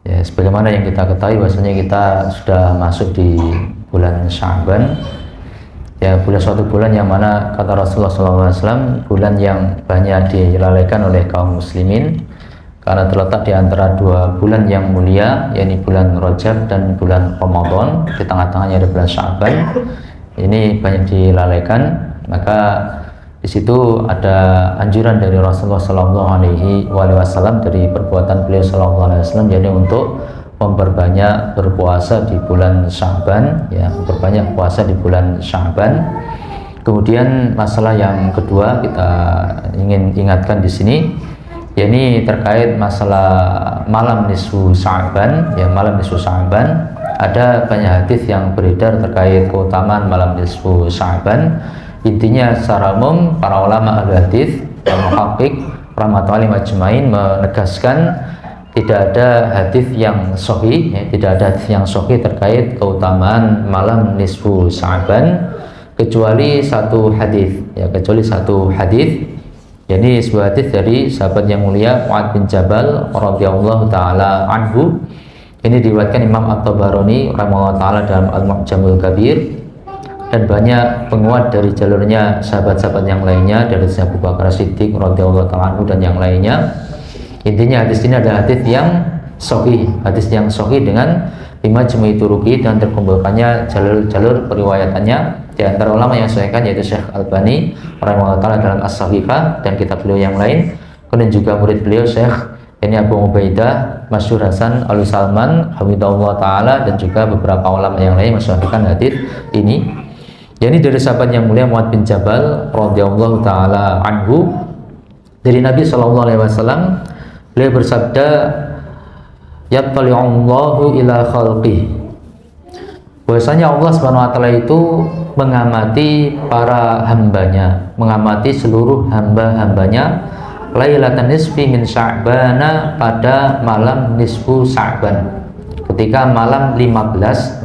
Ya, sebagaimana yang kita ketahui bahwasanya kita sudah masuk di bulan Sya'ban. Ya, suatu bulan yang mana kata Rasulullah SAW bulan yang banyak dilalaikan oleh kaum muslimin karena terletak di antara dua bulan yang mulia, yakni bulan Rajab dan bulan Ramadan. Di tengah-tengahnya ada bulan Sya'ban. Ini banyak dilalaikan. Maka di situ ada anjuran dari Rasulullah SAW dari perbuatan beliau SAW, jadi untuk memperbanyak berpuasa di bulan Sya'ban, ya, memperbanyak puasa di bulan Sya'ban. Kemudian masalah yang kedua kita ingin ingatkan di sini, yakni terkait masalah malam nisfu Sya'ban, ya, malam nisfu Sya'ban. Ada banyak hadis yang beredar terkait keutamaan malam nisfu Sya'ban. Intinya secara umum para ulama al-hadis dan muhaqqiq rahmatullahi ajmain menegaskan tidak ada hadis yang sahih, ya, tidak ada hadis yang sahih terkait keutamaan malam nisfu Sya'ban kecuali satu hadis, ya, kecuali satu hadis. Jadi sebuah hadis dari sahabat yang mulia Mu'adz bin Jabal radhiyallahu taala anhu. Ini diriwayatkan Imam At-Tabarani rahimahullah taala dalam Al-Mu'jamul Kabir, dan banyak penguat dari jalurnya sahabat-sahabat yang lainnya dari Abu Bakar Siddiq radhiyallahu ta'ala anhu dan yang lainnya. Intinya hadis ini adalah hadis yang sahih, hadis yang sahih dengan bimajmu'i turuqi dan terkumpulkannya jalur-jalur periwayatannya. Di antara ulama yang sahihkan yaitu Syekh Albani rahimahullah ta'ala dalam As-Sahihah dan kitab beliau yang lain. Kemudian juga murid beliau Syekh ini Abu Ubaidah Masyhur Hasan Al-Salman hafizahullah ta'ala dan juga beberapa ulama yang lain mensahihkan hadis ini. Jadi dari sahabat yang mulia Mu'adz bin Jabal radhiyallahu taala anhu, dari Nabi sallallahu alaihi wasallam, beliau bersabda, "Yattali'ullahu ila khalqih." Bahwasanya Allah Subhanahu wa taala itu mengamati para hambanya, mengamati seluruh hamba-hambanya lailatan nisfi min Sya'bana, pada malam nisfu Sya'ban. Ketika malam 15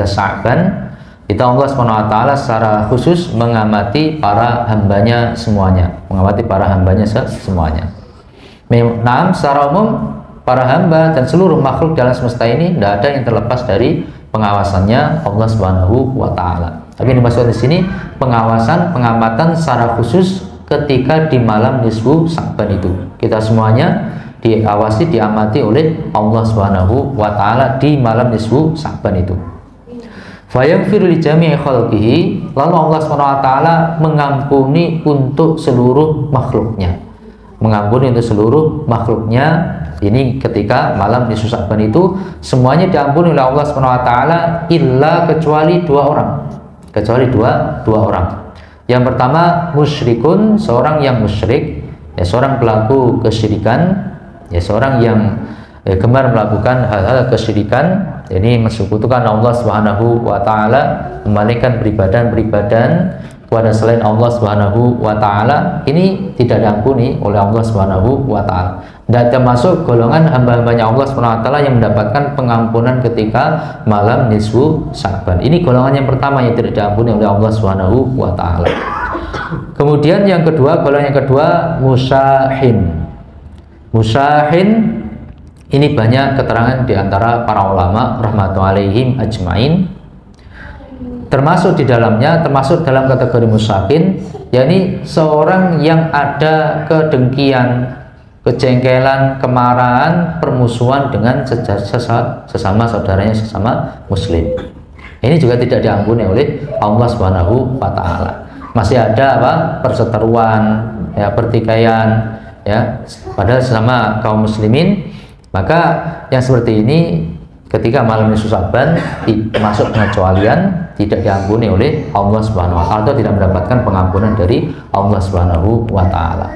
Sya'ban, itu Allah SWT secara khusus mengamati para hambanya semuanya, mengamati para hambanya semuanya. Nah, secara umum para hamba dan seluruh makhluk dalam semesta ini tidak ada yang terlepas dari pengawasannya Allah Subhanahu wa taala. Tapi yang dimaksud di sini pengawasan, pengamatan secara khusus ketika di malam nisfu Sya'ban itu. Kita semuanya diawasi, diamati oleh Allah Subhanahu wa taala di malam nisfu Sya'ban itu. Fayaghfiru li jami'i khalqihi, lalu Allah SWT mengampuni untuk seluruh makhluknya. Mengampuni untuk seluruh makhluknya. Ini ketika malam nisfu Sya'ban itu semuanya diampuni oleh Allah SWT illa kecuali dua orang. Kecuali dua orang. Yang pertama musyrikun, seorang yang musyrik, ya, seorang pelaku kesyirikan, ya, seorang yang gemar melakukan hal-hal kesyirikan, jadi mensekutukan Allah Subhanahu wa taala, memalingkan beribadah kepada selain Allah Subhanahu wa taala. Ini tidak diampuni oleh Allah Subhanahu wa taala. Dan termasuk golongan hamba-hambanya Allah Subhanahu wa taala yang mendapatkan pengampunan ketika malam nisfu Sya'ban. Ini golongan yang pertama yang tidak diampuni oleh Allah Subhanahu wa taala. Kemudian yang kedua, golongan yang kedua musyahin. Musyahin ini banyak keterangan di antara para ulama rahmatullahi alaihim ajmain. Termasuk di dalamnya, termasuk dalam kategori musyahin, yakni seorang yang ada kedengkian, kejengkelan, kemarahan, permusuhan dengan sesama saudaranya, sesama muslim. Ini juga tidak diampuni oleh Allah Subhanahu wa taala. Masih ada perseteruan, ya, pertikaian, ya, padahal sesama kaum muslimin. Maka yang seperti ini ketika malam nisfu Sya'ban masuk pengecualian, tidak diampuni oleh Allah Subhanahu wa taala atau tidak mendapatkan pengampunan dari Allah Subhanahu wa taala.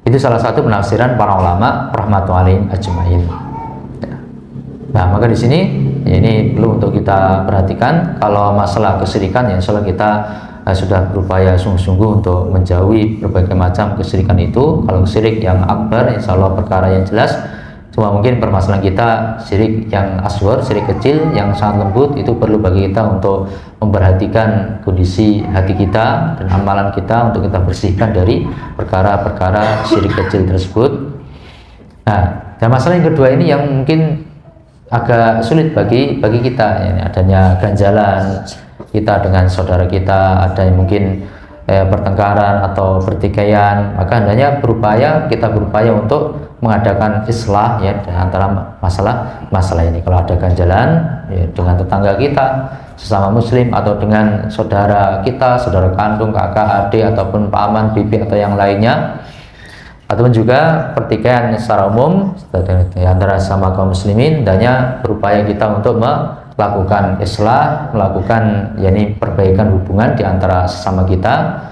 Itu salah satu penafsiran para ulama rahmatullahi ajmain. Nah, maka di sini ini perlu untuk kita perhatikan. Kalau masalah kesyirikan, ya insya Allah kita sudah berupaya sungguh-sungguh untuk menjauhi berbagai macam kesyirikan itu. Kalau syirik yang akbar, insya Allah perkara yang jelas. Cuma mungkin permasalahan kita syirik yang asghar, syirik kecil yang sangat lembut, itu perlu bagi kita untuk memperhatikan kondisi hati kita dan amalan kita untuk kita bersihkan dari perkara-perkara syirik kecil tersebut. Nah, Dan masalah yang kedua ini yang mungkin agak sulit bagi kita, ini adanya ganjalan kita dengan saudara kita, ada yang mungkin pertengkaran atau pertikaian, maka hendaknya kita berupaya untuk mengadakan islah ya antara masalah ini. Kalau ada ganjalan ya, dengan tetangga kita sesama muslim atau dengan saudara kita, saudara kandung, kakak, adik ataupun paman, bibi atau yang lainnya, ataupun juga pertikaian secara umum di antara sama kaum muslimin, hendaknya berupaya kita untuk melakukan islah, melakukan yakni perbaikan hubungan di antara sesama kita.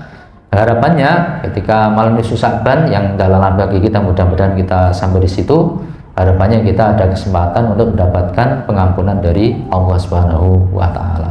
Harapannya ketika malam nisfu Sya'ban yang dalam bagi kita, mudah-mudahan kita sampai di situ, harapannya kita ada kesempatan untuk mendapatkan pengampunan dari Allah Subhanahu wa taala.